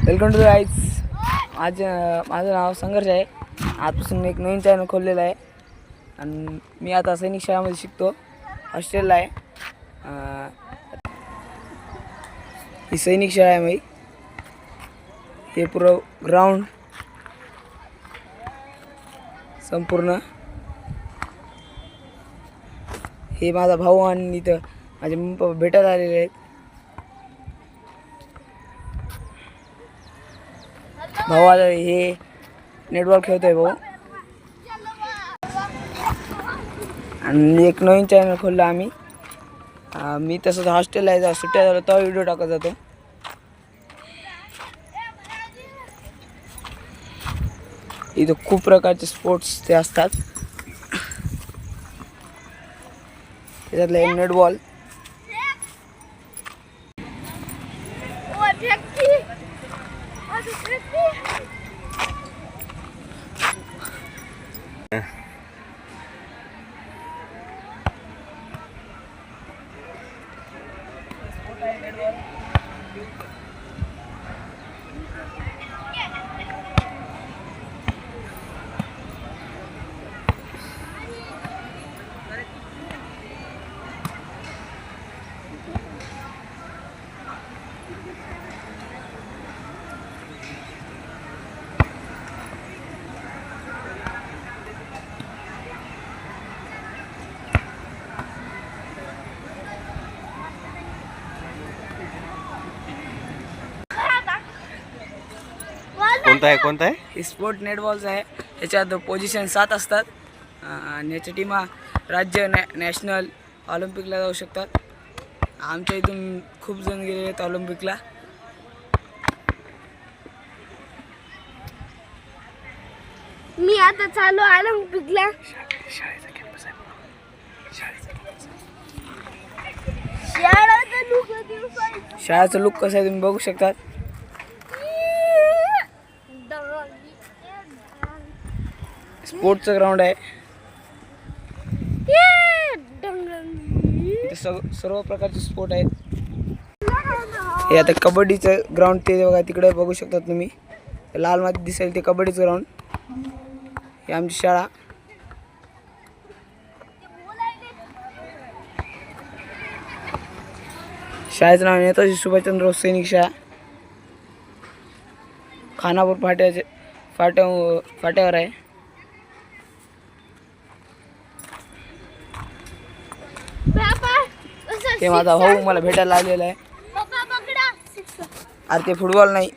Welcome to guys. आज माझं नाव संघर्ष आहे. आजपासून एक नवीन चॅनल खोललेला आहे आणि मी आता सैनिक शाळेमध्ये शिकतो. हॉस्टेलला आहे. ही सैनिक शाळा आहे माझी. हे पुरं ग्राउंड संपूर्ण. हे माझा भाऊ आणि इथं माझे मम्मी पप्पा भेटायला आलेले आहेत. भाऊ आता हे नेटबॉल खेळतोय भाऊ. आणि एक नवीन चॅनल खोलला आम्ही. मी तसंच हॉस्टेलला आहे. सुट्ट्या झालं तेव्हा व्हिडिओ टाकत जातो. इथं खूप प्रकारचे स्पोर्ट्स ते असतात. त्याच्यातलं एक नेटबॉल. कोणता आहे? हे स्पोर्ट नेटबॉलचं आहे. ह्याच्यात पोझिशन 7 असतात आणि ह्याच्या टीमा राज्य नॅशनल ऑलिम्पिकला जाऊ शकतात. आमच्या इथून खूप जण गेले आहेत ऑलिम्पिकला. मी आता चालू ऑलिम्पिकला. शाळेचं लुक कसं आहे तुम्ही बघू शकतात. स्पोर्टचं ग्राउंड आहे. इथे सर्व प्रकारचे स्पोर्ट आहेत. हे आता कबड्डीचं ग्राउंड ते बघा तिकडे बघू शकता तुम्ही. लाल माती दिसेल ते कबड्डीचं ग्राउंड. हे आमची शाळा. शाळेचं नाव नेताजी सुभाषचंद्र बोस सैनिक शाळा. खानापूर फाट्यावर आहे. ते माझा भाऊ मला भेटायला आलेला आहे. अरे ते फुटबॉल नाही.